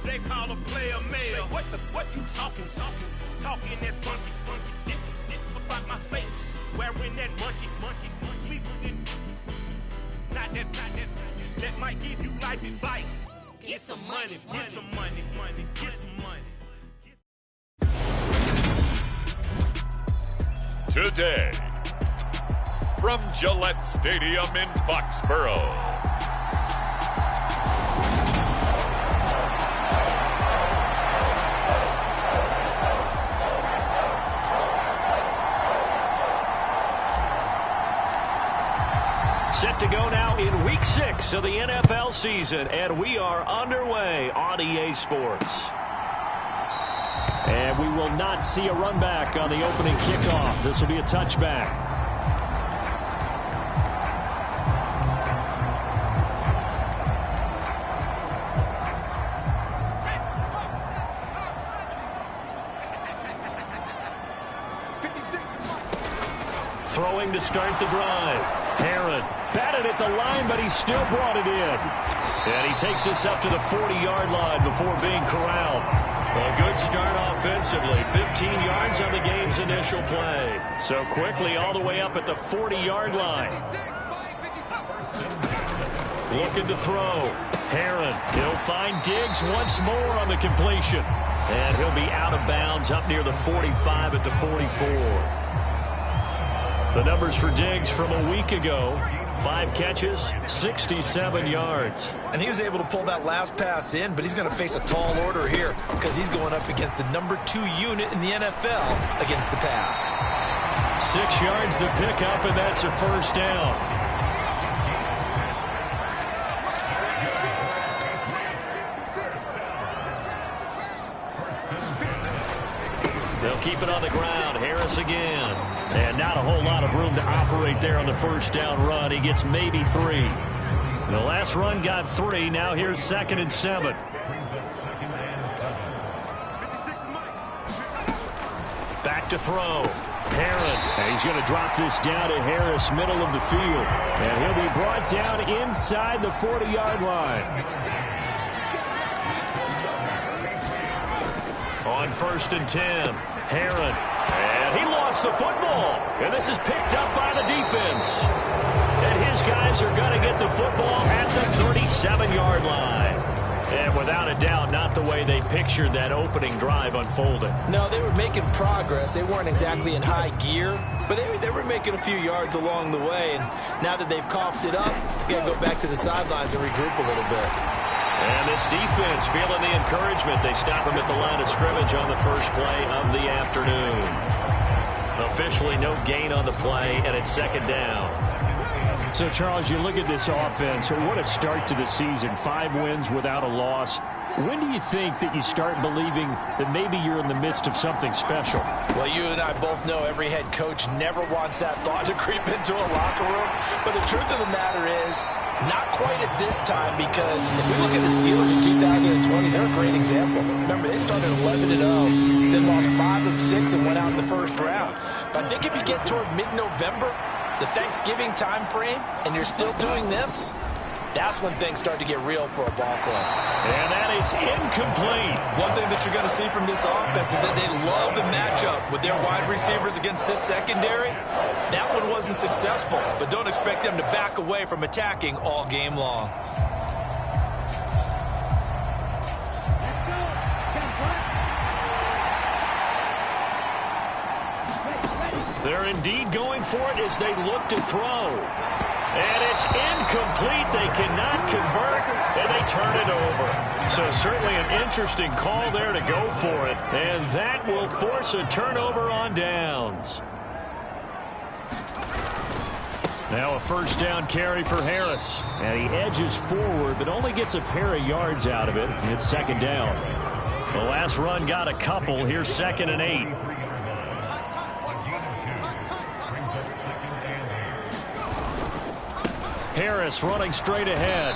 They call a player mail. What you talking that funky. About my face, wearing that monkey. Not that. That might give you life advice. Get some money. Today, from Gillette Stadium in Foxborough. Set to go now in Week 6 of the NFL season, and we are underway on EA Sports. And we will not see a run back on the opening kickoff. This will be a touchback. Throwing to start the drive. Herron batted at the line, but he still brought it in. And he takes us up to the 40-yard line before being corralled. A good start offensively. 15 yards on the game's initial play. So quickly all the way up at the 40-yard line. Looking to throw. Herron. He'll find Diggs once more on the completion. And he'll be out of bounds up near the 45 at the 44. The numbers for Diggs from a week ago. 5 catches, 67 yards. And he was able to pull that last pass in, but he's going to face a tall order here because he's going up against the number 2 unit in the NFL against the pass. 6 yards the pickup, and that's a first down. They'll keep it on the ground. Harris again. And not a whole lot of room to operate there on the first down run. He gets maybe 3. The last run got 3. Now here's 2nd and 7. Back to throw. Herron. And he's going to drop this down to Harris, middle of the field. And he'll be brought down inside the 40-yard line. On 1st and 10. Herron. And he lost the football. And this is picked up by the defense. And his guys are going to get the football at the 37-yard line. And without a doubt, not the way they pictured that opening drive unfolding. No, they were making progress. They weren't exactly in high gear, but they were making a few yards along the way. And now that they've coughed it up, you got to go back to the sidelines and regroup a little bit. And this defense feeling the encouragement. They stop him at the line of scrimmage on the first play of the afternoon. Officially no gain on the play, and it's 2nd down. So, Charles, you look at this offense, what a start to the season. 5 wins without a loss. When do you think that you start believing that maybe you're in the midst of something special? Well, you and I both know every head coach never wants that thought to creep into a locker room. But the truth of the matter is, not quite at this time, because if we look at the Steelers in 2020, they're a great example. Remember, they started 11-0, then lost 5 of 6 and went out in the first round. But I think if you get toward mid-November, the Thanksgiving time frame, and you're still doing this, that's when things start to get real for a ball club. And that is incomplete. One thing that you're going to see from this offense is that they love the matchup with their wide receivers against this secondary. That one wasn't successful, but don't expect them to back away from attacking all game long. They're indeed going for it as they look to throw. And it's incomplete. They cannot convert, and they turn it over. So certainly an interesting call there to go for it. And that will force a turnover on downs. Now a first down carry for Harris. And he edges forward, but only gets a pair of yards out of it. It's 2nd down. The last run got a couple. Here's 2nd and 8. Harris running straight ahead.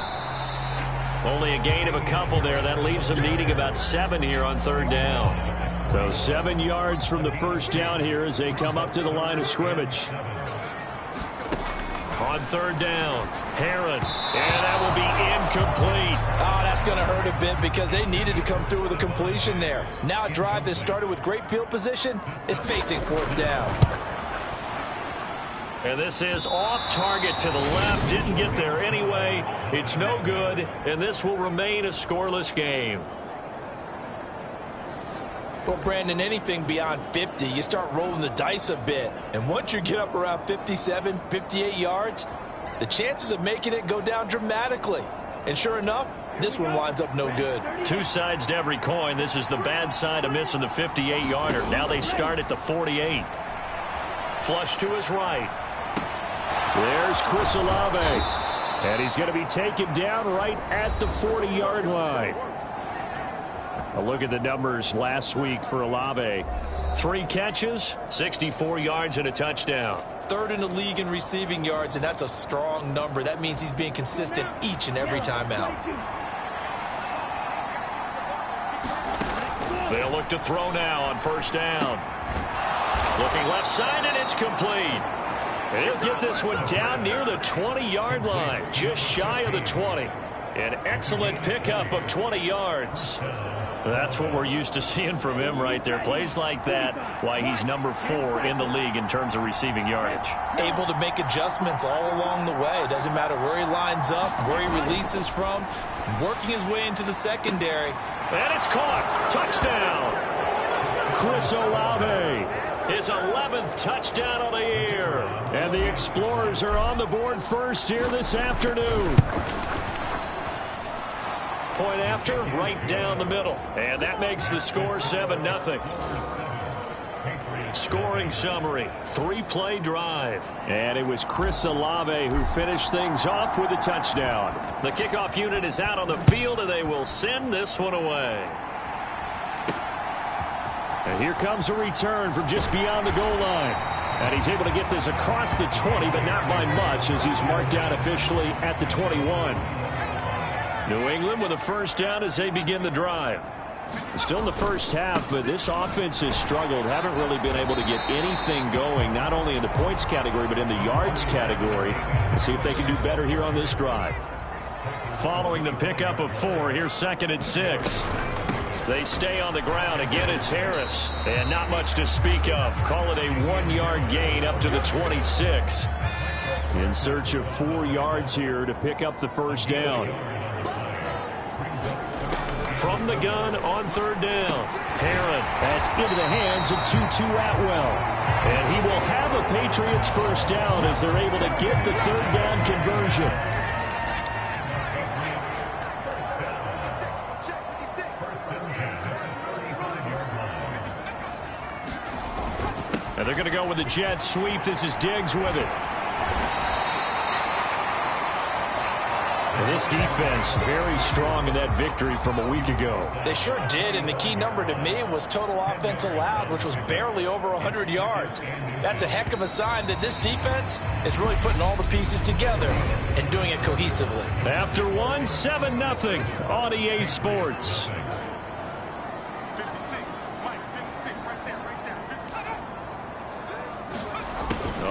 Only a gain of a couple there. That leaves them needing about 7 here on 3rd down. So 7 yards from the first down here as they come up to the line of scrimmage. On 3rd down, Herron, and that will be incomplete. Oh, that's going to hurt a bit because they needed to come through with a completion there. Now a drive that started with great field position is facing fourth down. And this is off target to the left. Didn't get there anyway. It's no good, and this will remain a scoreless game. Well, Brandon, anything beyond 50, you start rolling the dice a bit. And once you get up around 57, 58 yards, the chances of making it go down dramatically. And sure enough, this one winds up no good. Two sides to every coin. This is the bad side of missing the 58-yarder. Now they start at the 48. Flush to his right. There's Chris Olave. And he's going to be taken down right at the 40-yard line. A look at the numbers last week for Olave. 3 catches, 64 yards, and a touchdown. Third in the league in receiving yards, and that's a strong number. That means he's being consistent each and every time out. They'll look to throw now on first down. Looking left side, and it's complete. And he'll get this one down near the 20-yard line, just shy of the 20. An excellent pickup of 20 yards. That's what we're used to seeing from him right there. Plays like that, why he's number 4 in the league in terms of receiving yardage. Able to make adjustments all along the way. Doesn't matter where he lines up, where he releases from, working his way into the secondary. And it's caught. Touchdown. Chris Olave. His 11th touchdown of the year. And the Explorers are on the board first here this afternoon. Point after, right down the middle. And that makes the score 7-0. Scoring summary, 3-play drive. And it was Chris Olave who finished things off with a touchdown. The kickoff unit is out on the field, and they will send this one away. And here comes a return from just beyond the goal line. And he's able to get this across the 20, but not by much, as he's marked down officially at the 21. New England with a first down as they begin the drive. Still in the first half, but this offense has struggled. Haven't really been able to get anything going, not only in the points category, but in the yards category. We'll see if they can do better here on this drive. Following the pickup of 4, here's 2nd and 6. They stay on the ground. Again, it's Harris. And not much to speak of. Call it a 1-yard gain up to the 26. In search of 4 yards here to pick up the first down. From the gun on 3rd down. Herron. That's into the hands of Tutu Atwell. And he will have a Patriots first down as they're able to get the 3rd down conversion. And they're going to go with the jet sweep. This is Diggs with it. And this defense very strong in that victory from a week ago. They sure did, and the key number to me was total offense allowed, which was barely over 100 yards. That's a heck of a sign that this defense is really putting all the pieces together and doing it cohesively. After 7-0 on EA Sports.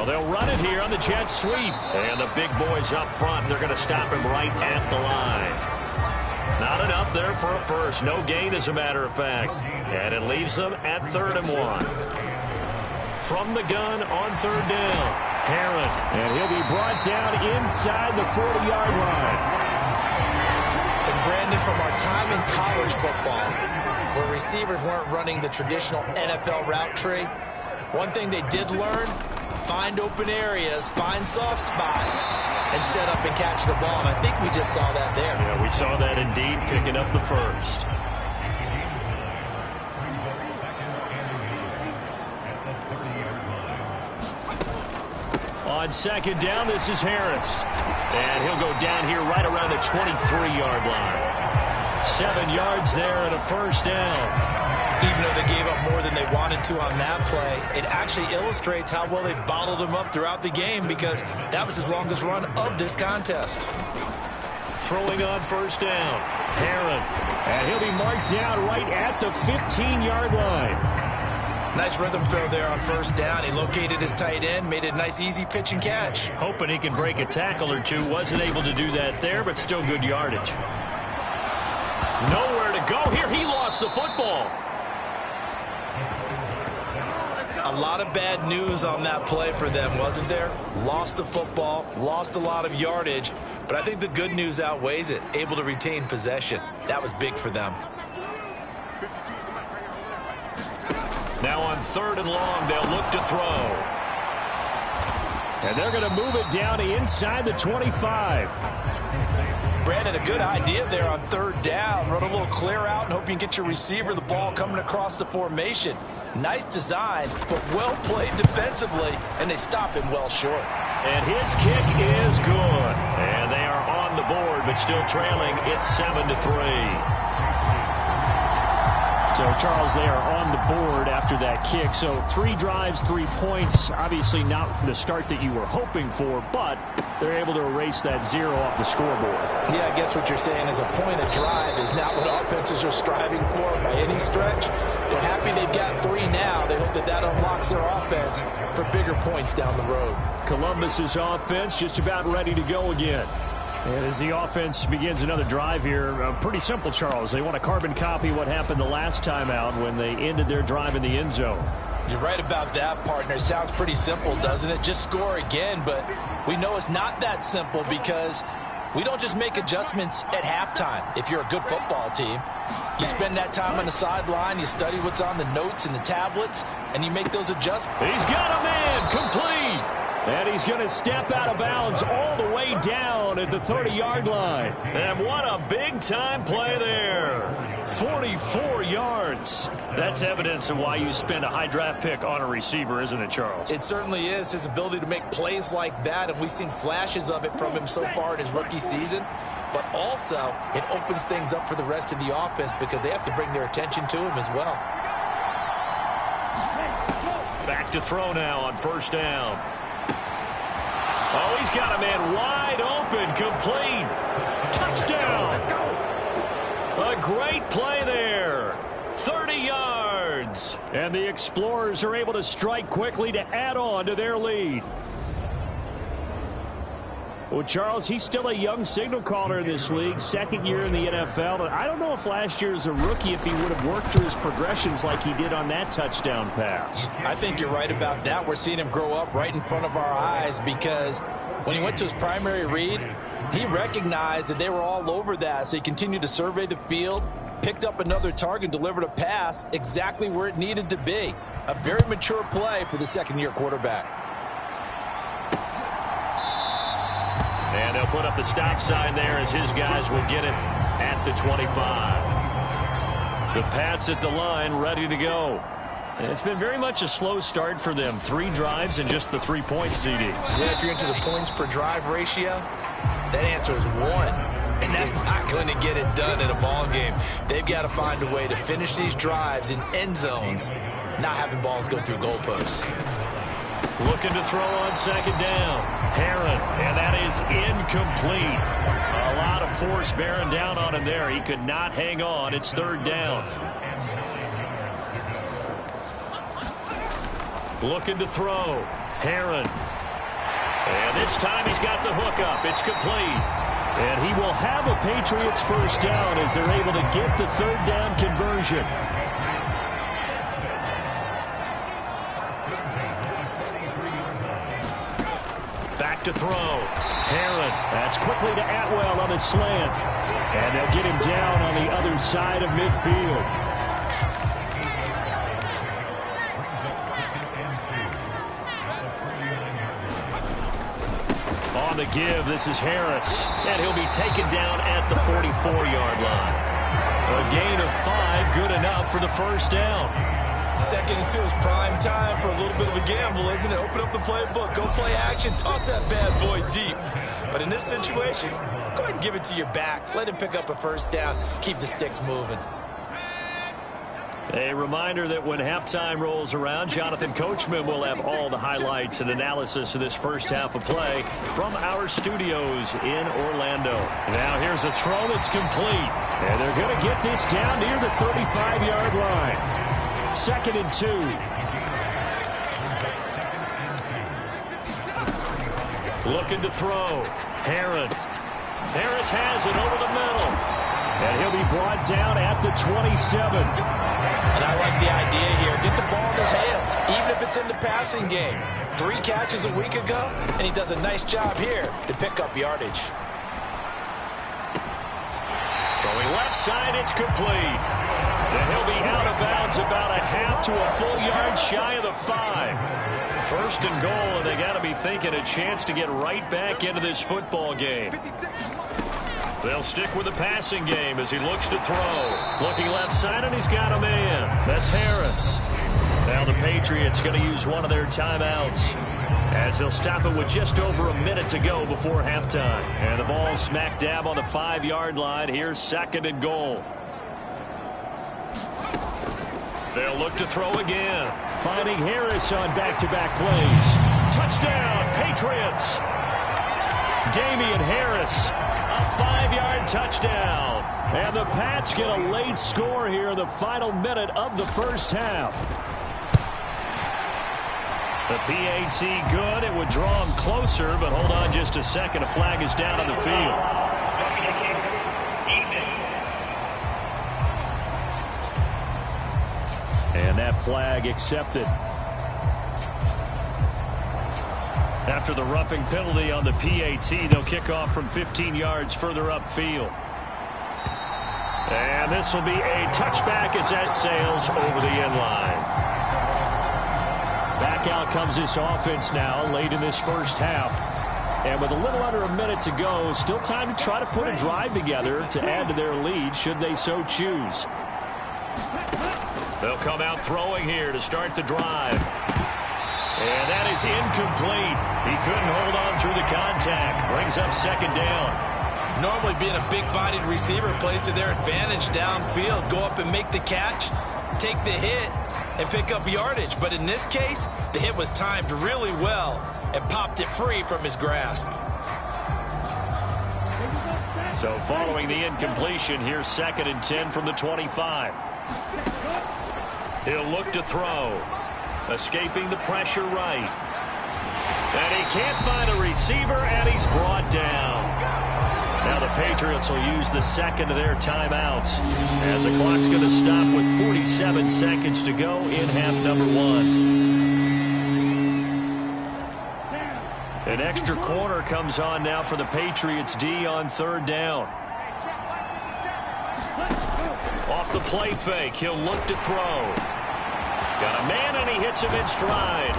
They'll run it here on the jet sweep. And the big boys up front, they're going to stop him right at the line. Not enough there for a first. No gain, as a matter of fact. And it leaves them at 3rd and 1. From the gun on 3rd down. Herron. And he'll be brought down inside the 40-yard line. And Brandon, from our time in college football, where receivers weren't running the traditional NFL route tree, one thing they did learn: find open areas, find soft spots, and set up and catch the ball. And I think we just saw that there. Yeah, we saw that indeed, picking up the first. On 2nd down, this is Harris. And he'll go down here right around the 23-yard line. 7 yards there and a first down. Even though they gave up more than they wanted to on that play, it actually illustrates how well they bottled him up throughout the game, because that was his longest run of this contest. Throwing on first down, Herron. And he'll be marked down right at the 15-yard line. Nice rhythm throw there on first down. He located his tight end, made it a nice easy pitch and catch. Hoping he can break a tackle or two. Wasn't able to do that there, but still good yardage. Nowhere to go here. He lost the football. A lot of bad news on that play for them, wasn't there? Lost the football, lost a lot of yardage, but I think the good news outweighs it. Able to retain possession. That was big for them. Now on 3rd and long, they'll look to throw. And they're going to move it down to inside the 25. Brandon, a good idea there on 3rd down. Run a little clear out and hope you can get your receiver the ball coming across the formation. Nice design, but well played defensively, and they stop him well short. And his kick is good. And they are on the board, but still trailing. It's 7-3. So, Charles, they are on the board after that kick. So 3 drives, 3 points. Obviously not the start that you were hoping for, but they're able to erase that 0 off the scoreboard. Yeah, I guess what you're saying is a point of drive is not what offenses are striving for by any stretch. They're happy they've got 3 now. They hope that that unlocks their offense for bigger points down the road. Columbus's offense just about ready to go again. And as the offense begins another drive here, pretty simple, Charles. They want to carbon copy what happened the last time out when they ended their drive in the end zone. You're right about that, partner. Sounds pretty simple, doesn't it? Just score again, but we know it's not that simple because we don't just make adjustments at halftime. If you're a good football team, you spend that time on the sideline, you study what's on the notes and the tablets, and you make those adjustments. He's got a man complete. And he's going to step out of bounds all the way down at the 30-yard line. And what a big-time play there. 44 yards. That's evidence of why you spend a high draft pick on a receiver, isn't it, Charles? It certainly is. His ability to make plays like that, and we've seen flashes of it from him so far in his rookie season. But also, it opens things up for the rest of the offense because they have to bring their attention to him as well. Back to throw now on 1st down. Oh, he's got a man wide open, complete. Touchdown. A great play there. 30 yards. And the Explorers are able to strike quickly to add on to their lead. Well, Charles, he's still a young signal caller in this league, 2nd year in the NFL. And I don't know if last year as a rookie if he would have worked through his progressions like he did on that touchdown pass. I think you're right about that. We're seeing him grow up right in front of our eyes because when he went to his primary read, he recognized that they were all over that. So he continued to survey the field, picked up another target, delivered a pass exactly where it needed to be. A very mature play for the 2nd-year quarterback. And they'll put up the stop sign there as his guys will get it at the 25. The Pats at the line ready to go. And it's been very much a slow start for them. 3 drives and just the 3 points, CD. Yeah, if you're into the points per drive ratio, that answer is 1. And that's not going to get it done in a ball game. They've got to find a way to finish these drives in end zones, not having balls go through goalposts. Looking to throw on 2nd down. Herron, and that is incomplete. A lot of force bearing down on him there. He could not hang on. It's 3rd down. Looking to throw. Herron. And this time he's got the hook up. It's complete. And he will have a Patriots 1st down as they're able to get the 3rd down conversion. Back to throw. Herron. That's quickly to Atwell on a slant. And they'll get him down on the other side of midfield. On the give, this is Harris. And he'll be taken down at the 44-yard line. A gain of 5, good enough for the 1st down. 2nd and 2 is prime time for a little bit of a gamble, isn't it? Open up the playbook, go play action, toss that bad boy deep. But in this situation, go ahead and give it to your back. Let him pick up a 1st down, keep the sticks moving. A reminder that when halftime rolls around, Jonathan Coachman will have all the highlights and analysis of this 1st half of play from our studios in Orlando. Now here's a throw that's complete. And they're going to get this down near the 35-yard line. 2nd and 2. Looking to throw. Herron. Harris has it over the middle. And he'll be brought down at the 27. And I like the idea here. Get the ball in his hands, even if it's in the passing game. 3 catches a week ago, and he does a nice job here to pick up yardage. Throwing left side, it's complete. And he'll be out of bounds about a half to a full yard shy of the 5. 1st and goal, and they got to be thinking a chance to get right back into this football game. They'll stick with the passing game as he looks to throw. Looking left side, and he's got a man. That's Harris. Now the Patriots going to use one of their timeouts as they'll stop it with just over a minute to go before halftime. And the ball smack dab on the 5-yard line. Here's 2nd and goal. They'll look to throw again. Finding Harris on back-to-back plays. Touchdown, Patriots. Damian Harris, a 5-yard touchdown. And the Pats get a late score here in the final minute of the first half. The PAT good. It would draw him closer, but hold on just a second. A flag is down on the field. And that flag accepted. After the roughing penalty on the PAT, they'll kick off from 15 yards further upfield. And this will be a touchback as that sails over the end line. Back out comes this offense now late in this first half. And with a little under a minute to go, still time to try to put a drive together to add to their lead should they so choose. They'll come out throwing here to start the drive. And that is incomplete. He couldn't hold on through the contact. Brings up 2nd down. Normally being a big-bodied receiver plays to their advantage downfield. Go up and make the catch, take the hit, and pick up yardage. But in this case, the hit was timed really well and popped it free from his grasp. So following the incompletion, here's 2nd and 10 from the 25. He'll look to throw. Escaping the pressure right. And he can't find a receiver, and he's brought down. Now the Patriots will use the 2nd of their timeouts as the clock's going to stop with 47 seconds to go in half number 1. An extra corner comes on now for the Patriots D on 3rd down. Off the play fake, he'll look to throw. Got a man, and he hits him in stride.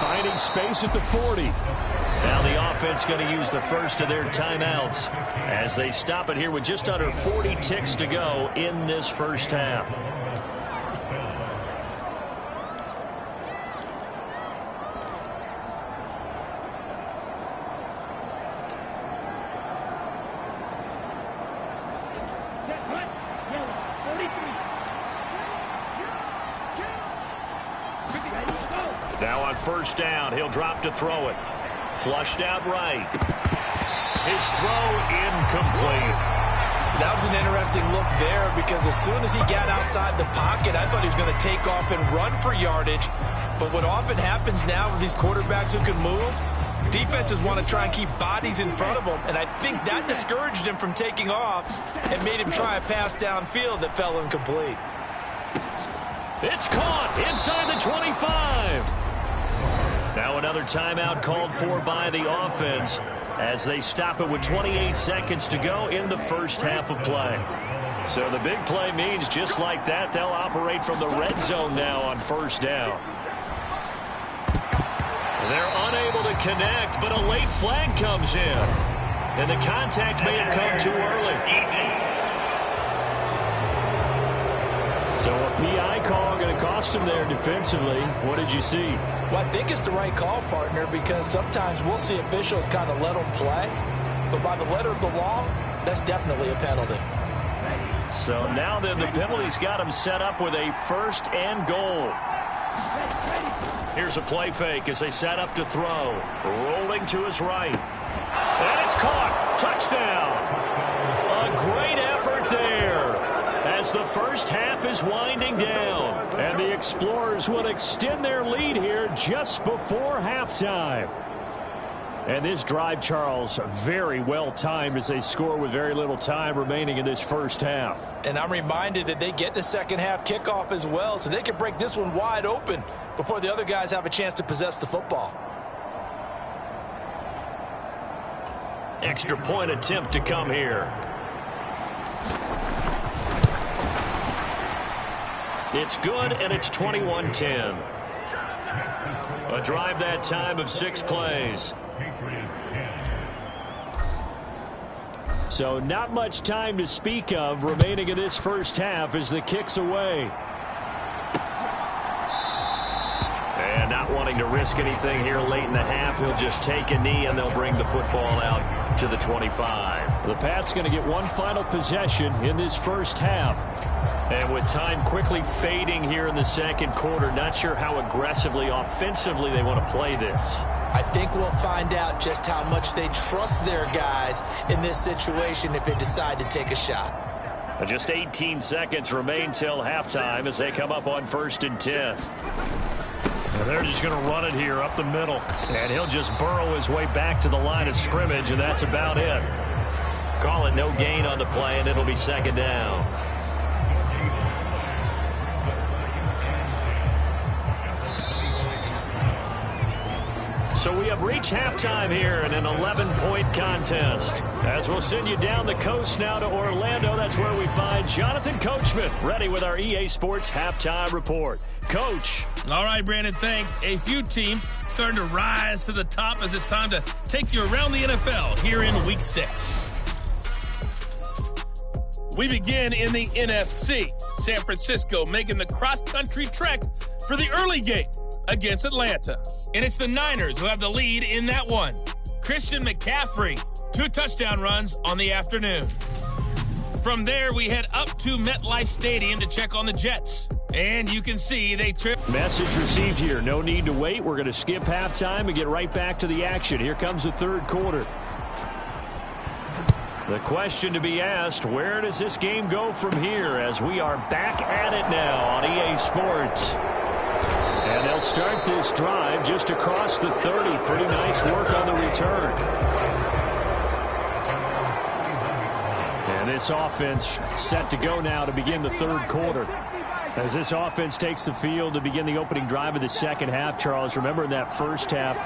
Finding space at the 40. Now the offense going to use the 1st of their timeouts as they stop it here with just under 40 ticks to go in this first half. Now on 1st down, he'll drop to throw it. Flushed out right. His throw incomplete. That was an interesting look there because as soon as he got outside the pocket, I thought he was going to take off and run for yardage. But what often happens now with these quarterbacks who can move, defenses want to try and keep bodies in front of them. And I think that discouraged him from taking off and made him try a pass downfield that fell incomplete. It's caught inside the 25. Now another timeout called for by the offense as they stop it with 28 seconds to go in the first half of play. So the big play means just like that, they'll operate from the red zone now on 1st down. They're unable to connect, but a late flag comes in. And the contact may have come too early. So a PI call going to cost him there defensively. What did you see? Well, I think it's the right call, partner, because sometimes we'll see officials kind of let them play. But by the letter of the law, that's definitely a penalty. So now then the penalty's got him set up with a 1st and goal. Here's a play fake as they set up to throw. Rolling to his right. And it's caught. Touchdown. A great effort there as the first half is winding down. And the Explorers will extend their lead here just before halftime. And this drive, Charles, very well timed as they score with very little time remaining in this first half. And I'm reminded that they get the second half kickoff as well, so they can break this one wide open before the other guys have a chance to possess the football. Extra point attempt to come here. It's good, and it's 21-10. A drive that time of 6 plays. So not much time to speak of remaining in this first half as the kick's away. And not wanting to risk anything here late in the half, he'll just take a knee and they'll bring the football out to the 25. The Pats going to get one final possession in this first half. And with time quickly fading here in the second quarter, not sure how aggressively, offensively they want to play this. I think we'll find out just how much they trust their guys in this situation if they decide to take a shot. And just 18 seconds remain till halftime as they come up on 1st and 10. And they're just going to run it here up the middle. And he'll just burrow his way back to the line of scrimmage, and that's about it. Call it no gain on the play, and it'll be 2nd down. So we have reached halftime here in an 11-point contest. As we'll send you down the coast now to Orlando, that's where we find Jonathan Coachman, ready with our EA Sports Halftime Report. Coach. All right, Brandon, thanks. A few teams starting to rise to the top as it's time to take you around the NFL here in Week 6. We begin in the NFC. San Francisco making the cross-country trek for the early game against Atlanta. And it's the Niners who have the lead in that one. Christian McCaffrey, 2 touchdown runs on the afternoon. From there, we head up to MetLife Stadium to check on the Jets. And you can see they trip. Message received here. No need to wait. We're going to skip halftime and get right back to the action. Here comes the third quarter. The question to be asked, where does this game go from here as we are back at it now on EA Sports? And they'll start this drive just across the 30. Pretty nice work on the return. And this offense set to go now to begin the third quarter. As this offense takes the field to begin the opening drive of the second half, Charles, remember in that first half,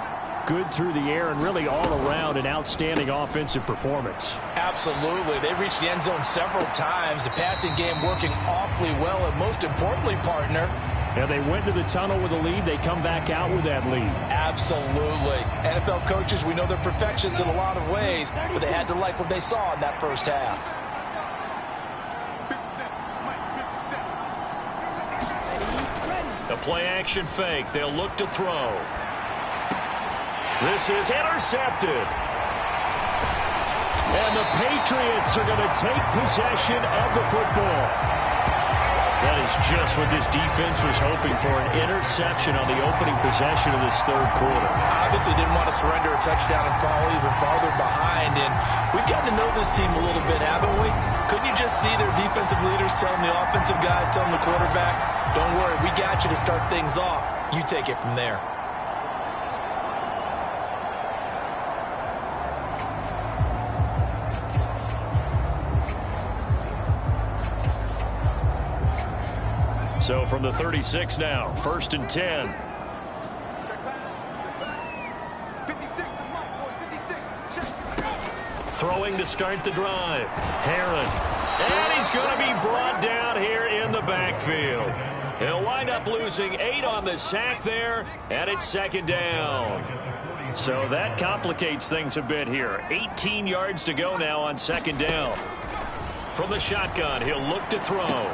good through the air and really all around an outstanding offensive performance. Absolutely. They reached the end zone several times. The passing game working awfully well, and most importantly, partner, yeah, they went to the tunnel with a lead. They come back out with that lead. Absolutely. NFL coaches, we know they're perfectionists in a lot of ways, but they had to like what they saw in that first half. The play-action fake. They'll look to throw. This is intercepted. And the Patriots are going to take possession of the football. That is just what this defense was hoping for, an interception on the opening possession of this third quarter. Obviously didn't want to surrender a touchdown and fall even farther behind, and we've gotten to know this team a little bit, haven't we? Couldn't you just see their defensive leaders telling the offensive guys, telling the quarterback, don't worry, we got you to start things off. You take it from there. So from the 36 now, 1st and 10. Throwing to start the drive. Herron. And he's going to be brought down here in the backfield. He'll wind up losing 8 on the sack there, and it's 2nd down. So that complicates things a bit here. 18 yards to go now on 2nd down. From the shotgun, he'll look to throw.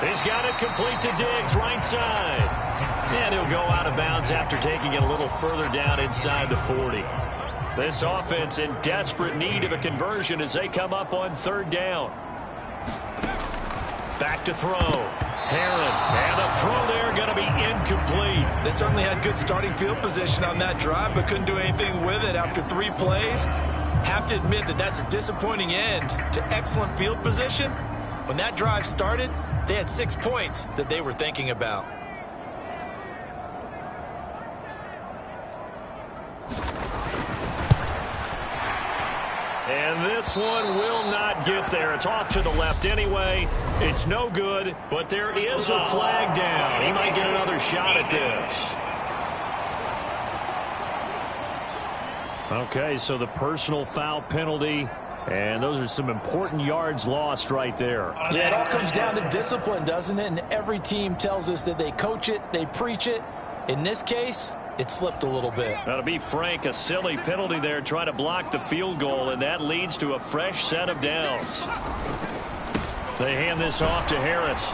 He's got it complete to Diggs, right side. And he'll go out of bounds after taking it a little further down inside the 40. This offense in desperate need of a conversion as they come up on 3rd down. Back to throw. Herron. And the throw there going to be incomplete. They certainly had good starting field position on that drive, but couldn't do anything with it after 3 plays. Have to admit that that's a disappointing end to excellent field position. When that drive started, They had 6 points that they were thinking about. And this one will not get there. It's off to the left anyway. It's no good, but there is a flag down. He might get another shot at this. Okay, so the personal foul penalty, and those are some important yards lost right there. Yeah, it all comes down to discipline, doesn't it? And every team tells us that they coach it, they preach it. In this case, it slipped a little bit. Now, to be frank, a silly penalty there trying to block the field goal, and that leads to a fresh set of downs. They hand this off to Harris.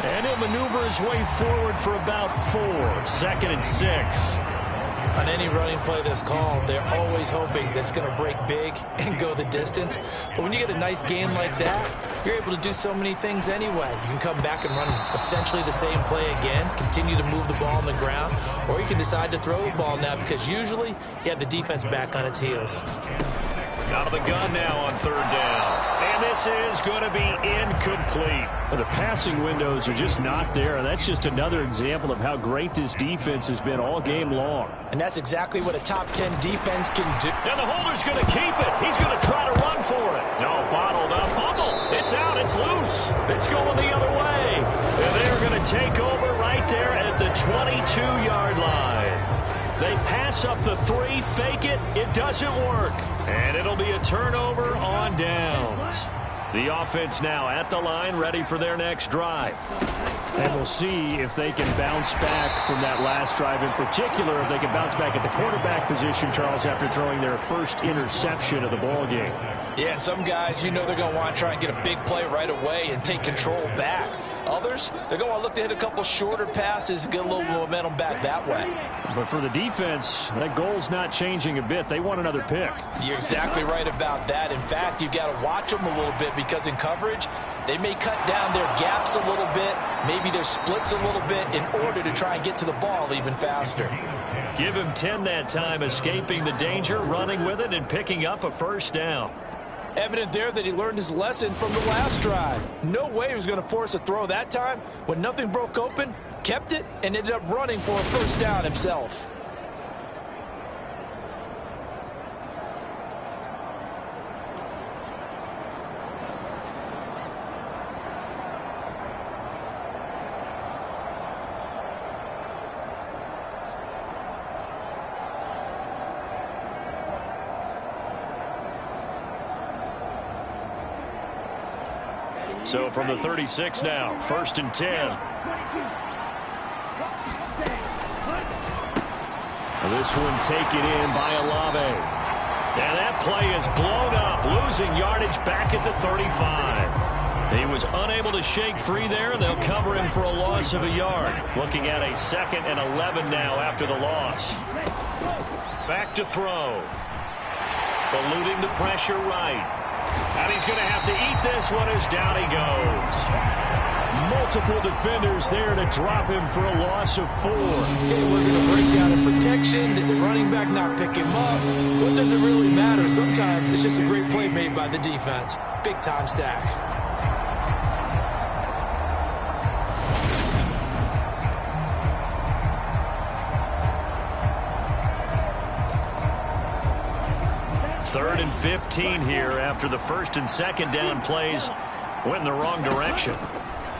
And he'll maneuver his way forward for about 4. 2nd and 6. On any running play that's called, they're always hoping that it's going to break big and go the distance. But when you get a nice game like that, you're able to do so many things anyway. You can come back and run essentially the same play again, continue to move the ball on the ground, or you can decide to throw the ball now because usually you have the defense back on its heels. Out of the gun now on 3rd down. And this is going to be incomplete. Well, the passing windows are just not there, and that's just another example of how great this defense has been all game long. And that's exactly what a top 10 defense can do. And the holder's going to keep it. He's going to try to run for it. No, bottled up. Fumble. It's out. It's loose. It's going the other way. And they're going to take over right there at the 22-yard line. They pass up the 3, fake it. It doesn't work. And it'll be a turnover on downs. The offense now at the line, ready for their next drive. And we'll see if they can bounce back from that last drive, in particular if they can bounce back at the quarterback position, Charles, after throwing their first interception of the ball game. Yeah, and some guys, you know they're going to want to try and get a big play right away and take control back. Others, they're going to look to hit a couple shorter passes, get a little momentum back that way. But for the defense, that goal's not changing a bit. They want another pick. You're exactly right about that. In fact, you've got to watch them a little bit because in coverage, they may cut down their gaps a little bit, maybe their splits a little bit in order to try and get to the ball even faster. Give him 10 that time, escaping the danger, running with it, and picking up a 1st down. Evident there that he learned his lesson from the last drive. No way he was going to force a throw that time. When nothing broke open, kept it, and ended up running for a 1st down himself. So from the 36 now, 1st and 10. This one taken in by Olave. And that play is blown up, losing yardage back at the 35. He was unable to shake free there, and they'll cover him for a loss of a yard. Looking at a 2nd and 11 now after the loss. Back to throw. Eluding the pressure right. And he's going to have to eat this one as down he goes. Multiple defenders there to drop him for a loss of 4. It wasn't a breakdown in protection. Did the running back not pick him up? What does it really matter? Sometimes it's just a great play made by the defense. Big-time sack. Third and 15 here after the 1st and 2nd down plays went in the wrong direction.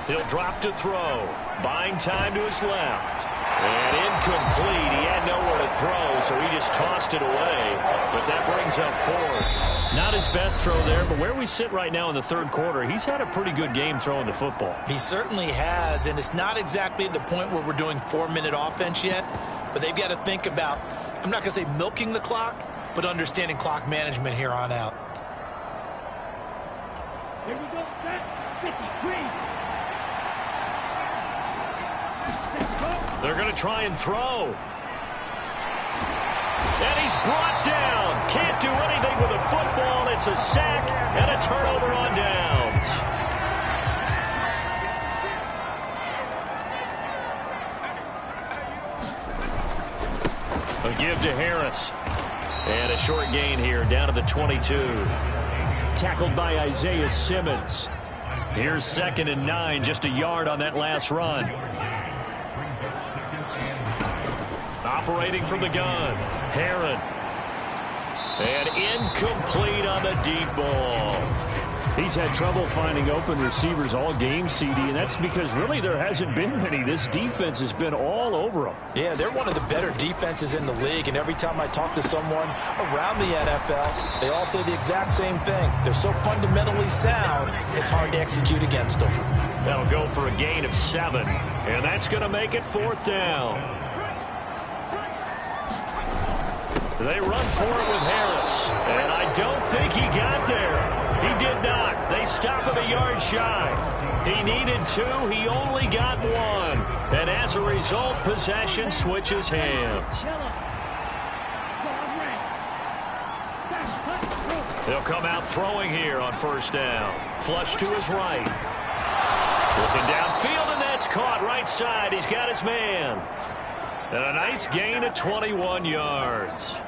He'll drop to throw. Buying time to his left. And incomplete. He had nowhere to throw, so he just tossed it away. But that brings up 4th. Not his best throw there, but where we sit right now in the 3rd quarter, he's had a pretty good game throwing the football. He certainly has, and it's not exactly at the point where we're doing 4-minute offense yet, but they've got to think about, I'm not going to say milking the clock, but understanding clock management here on out. Here we go, set, 53. They're going to try and throw. And he's brought down. Can't do anything with a football. It's a sack and a turnover on downs. A give to Harris. And a short gain here down to the 22. Tackled by Isaiah Simmons. Here's 2nd and 9, just a yard on that last run. Operating from the gun, Herron. And incomplete on the deep ball. He's had trouble finding open receivers all game, CD, and that's because really there hasn't been many. This defense has been all over them. Yeah, they're one of the better defenses in the league, and every time I talk to someone around the NFL, they all say the exact same thing. They're so fundamentally sound, it's hard to execute against them. That'll go for a gain of 7, and that's going to make it 4th down. They run for it with Harris, and I don't think he got there. He did not. They stop him a yard shy. He needed 2. He only got 1. And as a result, possession switches hands. They'll come out throwing here on 1st down. Flush to his right. Looking downfield, and that's caught right side. He's got his man. And a nice gain of 21 yards.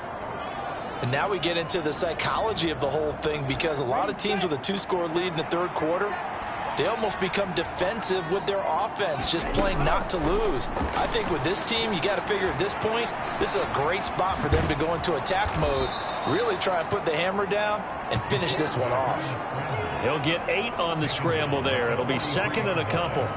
And now we get into the psychology of the whole thing, because a lot of teams with a 2-score lead in the 3rd quarter, they almost become defensive with their offense, just playing not to lose. I think with this team, you got to figure at this point, this is a great spot for them to go into attack mode, really try and put the hammer down and finish this one off. He'll get 8 on the scramble there. It'll be 2nd and a couple.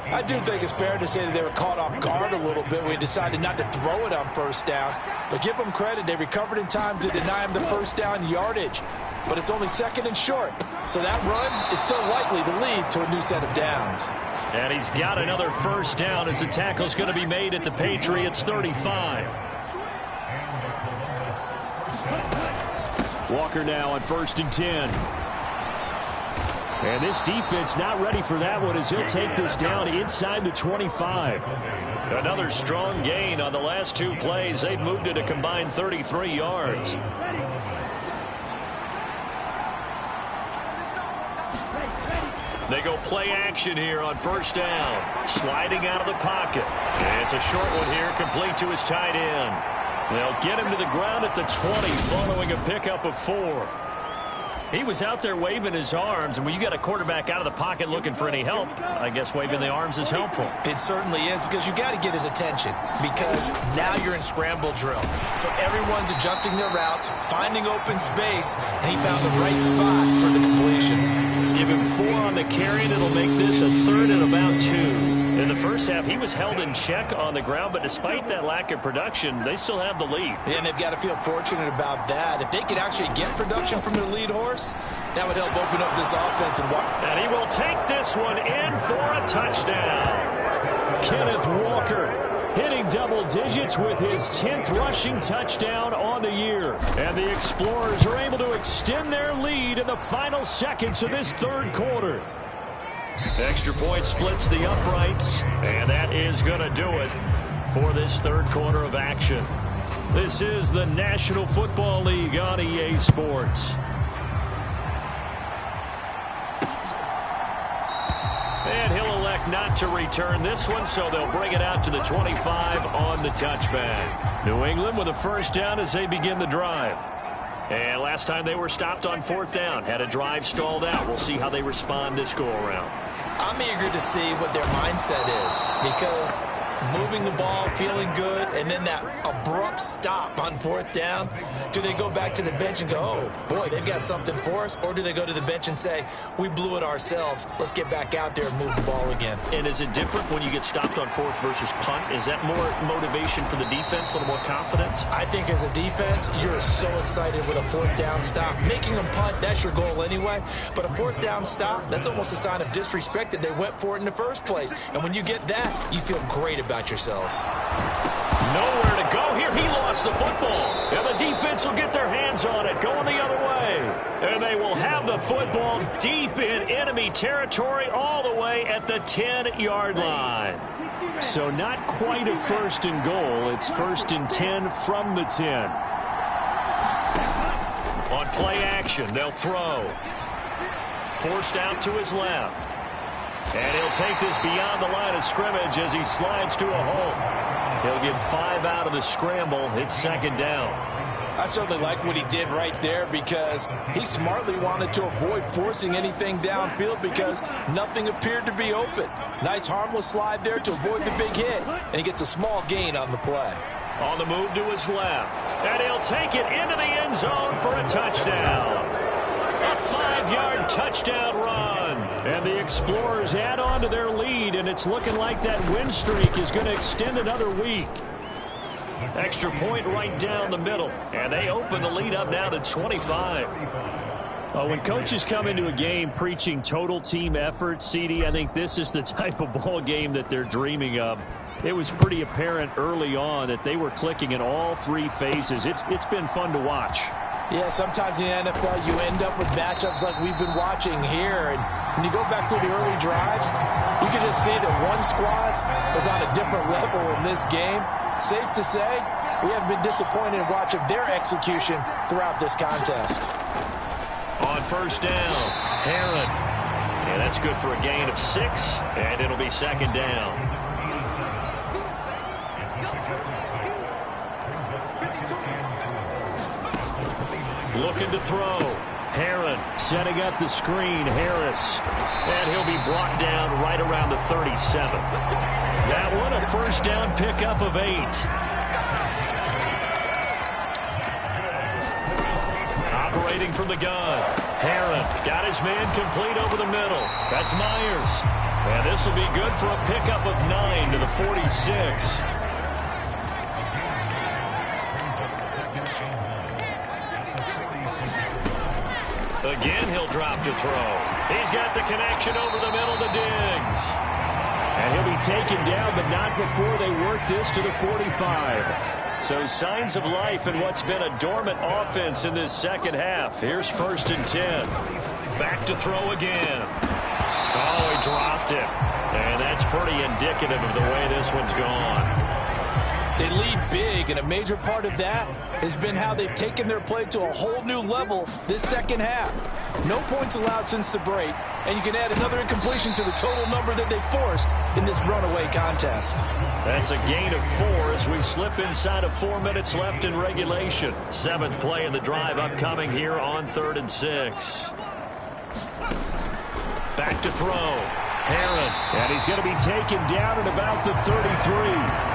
I do think it's fair to say that they were caught off guard a little bit when we decided not to throw it on 1st down. But give them credit. They recovered in time to deny him the 1st down yardage. But it's only 2nd and short. So that run is still likely to lead to a new set of downs. And he's got another 1st down as the tackle's going to be made at the Patriots 35. Walker now on 1st and 10. And this defense not ready for that one as he'll take this down inside the 25. Another strong gain on the last 2 plays. They've moved it a combined 33 yards. They go play action here on 1st down. Sliding out of the pocket. And it's a short one here, complete to his tight end. They'll get him to the ground at the 20 following a pickup of 4. He was out there waving his arms, and when you got a quarterback out of the pocket looking for any help, I guess waving the arms is helpful. It certainly is, because you got to get his attention, because now you're in scramble drill. So everyone's adjusting their routes, finding open space, and he found the right spot for the completion. Give him 4 on the carry, and it'll make this a 3rd and about 2. In the first half, he was held in check on the ground, but despite that lack of production, they still have the lead. Yeah, and they've got to feel fortunate about that. If they could actually get production from their lead horse, that would help open up this offense. And he will take this one in for a touchdown. Kenneth Walker hitting double digits with his 10th rushing touchdown on the year. And the Explorers are able to extend their lead in the final seconds of this 3rd quarter. Extra point splits the uprights, and that is going to do it for this 3rd quarter of action. This is the National Football League on EA Sports. And he'll elect not to return this one, so they'll bring it out to the 25 on the touchback. New England with a 1st down as they begin the drive. And last time they were stopped on 4th down, had a drive stalled out. We'll see how they respond this go-around. I'm eager to see what their mindset is, because moving the ball, feeling good, and then that abrupt stop on 4th down, do they go back to the bench and go, oh, boy, they've got something for us? Or do they go to the bench and say, we blew it ourselves, let's get back out there and move the ball again? And is it different when you get stopped on 4th versus punt? Is that more motivation for the defense, a little more confidence? I think as a defense, you're so excited with a 4th down stop. Making them punt, that's your goal anyway. But a 4th down stop, that's almost a sign of disrespect that they went for it in the first place. And when you get that, you feel great about yourselves. Nowhere to go here. He lost the football. And the defense will get their hands on it, going the other way. And they will have the football deep in enemy territory all the way at the 10-yard line. So not quite a 1st and goal. It's 1st and 10 from the 10. On play action, they'll throw. Forced out to his left. And he'll take this beyond the line of scrimmage as he slides to a hole. He'll get 5 out of the scramble. It's 2nd down. I certainly like what he did right there because he smartly wanted to avoid forcing anything downfield because nothing appeared to be open. Nice harmless slide there to avoid the big hit, and he gets a small gain on the play. On the move to his left, and he'll take it into the end zone for a touchdown. A 5-yard touchdown run. And the Explorers add on to their lead, and it's looking like that win streak is going to extend another week. Extra point right down the middle, and they open the lead up now to 25. When coaches come into a game preaching total team effort, CD, I think this is the type of ball game that they're dreaming of. It was pretty apparent early on that they were clicking in all three phases. It's been fun to watch. Yeah, sometimes in the NFL you end up with matchups like we've been watching here. And when you go back to the early drives, you can just see that one squad was on a different level in this game. Safe to say, we haven't been disappointed in watching their execution throughout this contest. On first down, Herron. Yeah, that's good for a gain of 6, and it'll be second down. Looking to throw. Herron setting up the screen. Harris. And he'll be brought down right around the 37. That one a first down pickup of 8. Operating from the gun. Herron got his man complete over the middle. That's Myers. And this will be good for a pickup of 9 to the 46. Again, he'll drop to throw. He's got the connection over the middle to Diggs. And he'll be taken down, but not before they work this to the 45. So signs of life in what's been a dormant offense in this second half. Here's first and 10. Back to throw again. Oh, he dropped it. And that's pretty indicative of the way this one's gone. They lead big, and a major part of that has been how they've taken their play to a whole new level this second half. No points allowed since the break, and you can add another incompletion to the total number that they forced in this runaway contest. That's a gain of 4 as we slip inside of 4 minutes left in regulation. 7th play in the drive upcoming here on 3rd and 6. Back to throw. Herron. And he's going to be taken down at about the 33.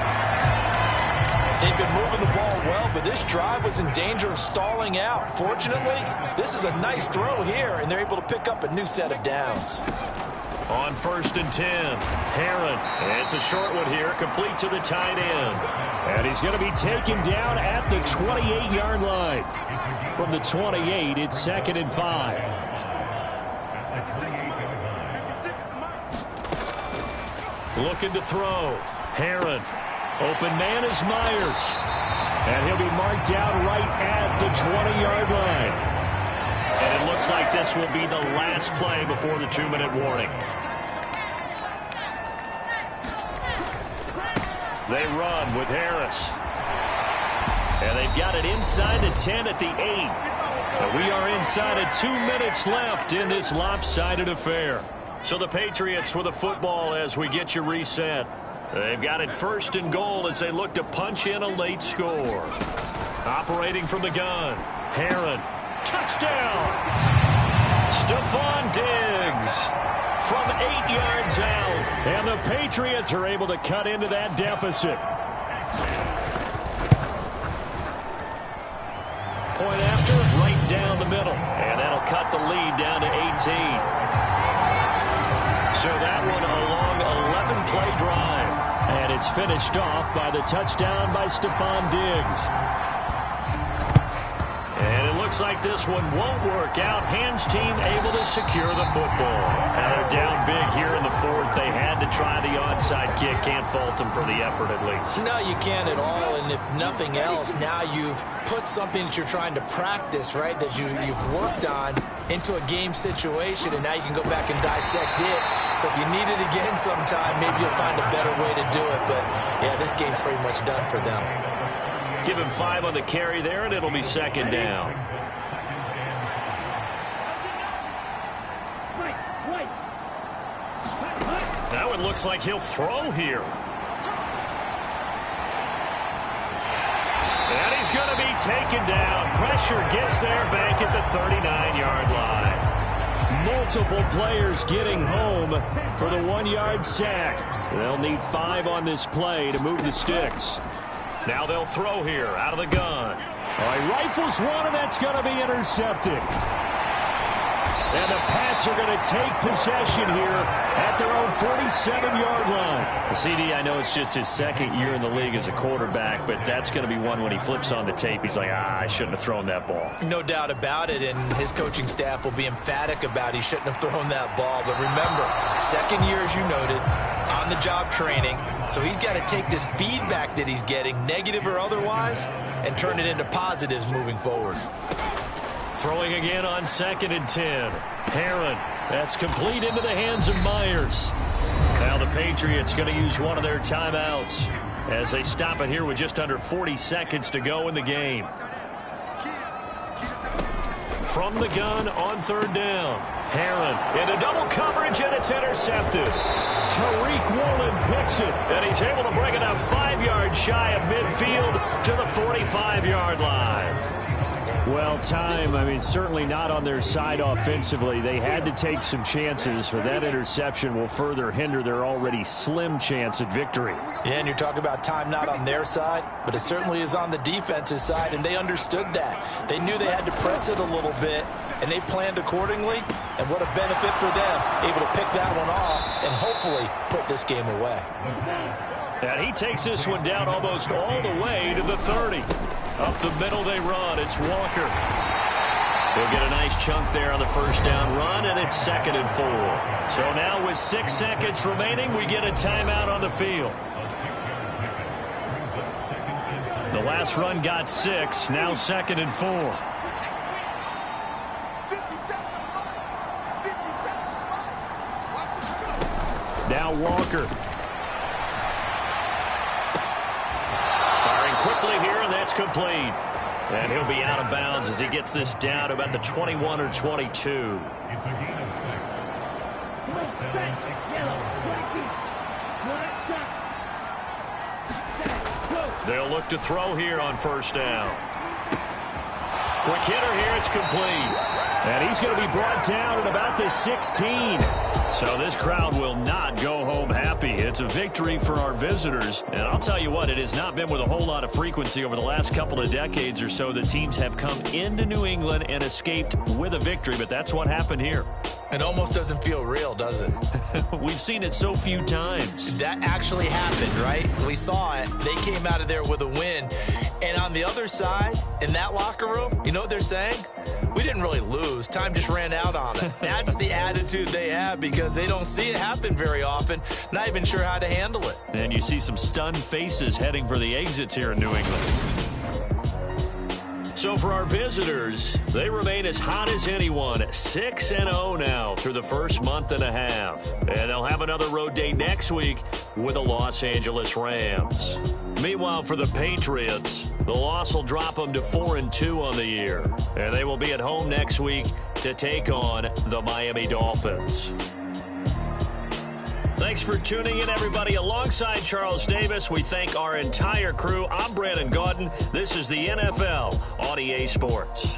They've been moving the ball well, but this drive was in danger of stalling out. Fortunately, this is a nice throw here, and they're able to pick up a new set of downs. On first and 10, Herron. It's a short one here, complete to the tight end. And he's going to be taken down at the 28-yard line. From the 28, it's 2nd and 5. Looking to throw. Herron. Open man is Myers. And he'll be marked down right at the 20-yard line. And it looks like this will be the last play before the 2-minute warning. They run with Harris. And they've got it inside the 10 at the 8. And we are inside of 2 minutes left in this lopsided affair. So the Patriots with the football as we get you reset. They've got it 1st and goal as they look to punch in a late score. Operating from the gun. Herron. Touchdown! Stephon Diggs from 8 yards out. And the Patriots are able to cut into that deficit. Point after, right down the middle. And that'll cut the lead down to 18. So that one a long 11-play drive. And it's finished off by the touchdown by Stephon Diggs. And it looks like this one won't work out. Hans team able to secure the football. Now they're down big here in the 4th. They had to try the onside kick. Can't fault them for the effort at least. No, you can't at all. And if nothing else, now you've put something that you're trying to practice, right, that you've worked on into a game situation, and now you can go back and dissect it. So if you need it again sometime, maybe you'll find a better way to do it. But, yeah, this game's pretty much done for them. Give him 5 on the carry there, and it'll be 2nd down. Now it looks like he'll throw here. And he's going to be taken down. Pressure gets there back at the 39-yard line. Multiple players getting home for the 1-yard sack. They'll need 5 on this play to move the sticks. Now they'll throw here out of the gun. All right, rifles one, and that's going to be intercepted. And the Pats are going to take possession here at their own 47-yard line. CD, I know it's just his second year in the league as a quarterback, but that's going to be one when he flips on the tape. He's like, I shouldn't have thrown that ball. No doubt about it, and his coaching staff will be emphatic about he shouldn't have thrown that ball. But remember, second year, as you noted, on-the-job training. So he's got to take this feedback that he's getting, negative or otherwise, and turn it into positives moving forward. Throwing again on 2nd and 10. Herron, that's complete into the hands of Myers. Now the Patriots going to use one of their timeouts as they stop it here with just under 40 seconds to go in the game. From the gun on 3rd down. Herron into double coverage, and it's intercepted. Tariq Woolen picks it, and he's able to bring it up 5 yards shy of midfield to the 45-yard line. Well, certainly not on their side offensively. They had to take some chances, but that interception will further hinder their already slim chance at victory. Yeah, and you're talking about time not on their side, but it certainly is on the defense's side, and they understood that. They knew they had to press it a little bit, and they planned accordingly, and what a benefit for them, able to pick that one off and hopefully put this game away. And he takes this one down almost all the way to the 30. Up the middle they run. It's Walker. He'll get a nice chunk there on the first down run, and it's 2nd and 4. So now with 6 seconds remaining, we get a timeout on the field. The last run got 6. Now 2nd and 4. Now Walker. Firing quickly here, and that's complete. And he'll be out of bounds as he gets this down to about the 21 or 22. They'll look to throw here on first down. Quick hitter here, it's complete. And he's going to be brought down at about the 16. So this crowd will not go home happy. It's a victory for our visitors. And I'll tell you what, it has not been with a whole lot of frequency over the last couple of decades or so that teams have come into New England and escaped with a victory. But that's what happened here. It almost doesn't feel real, does it? We've seen it so few times. That actually happened, right? We saw it. They came out of there with a win. And on the other side, in that locker room, you know what they're saying? We didn't really lose. Time just ran out on us. That's the attitude they have because they don't see it happen very often. Not even sure how to handle it. And you see some stunned faces heading for the exits here in New England. So for our visitors, they remain as hot as anyone, 6-0 now through the first month and a half. And they'll have another road day next week with the Los Angeles Rams. Meanwhile, for the Patriots, the loss will drop them to 4-2 on the year. And they will be at home next week to take on the Miami Dolphins. Thanks for tuning in, everybody. Alongside Charles Davis, we thank our entire crew. I'm Brandon Gaudin. This is the NFL on EA Sports.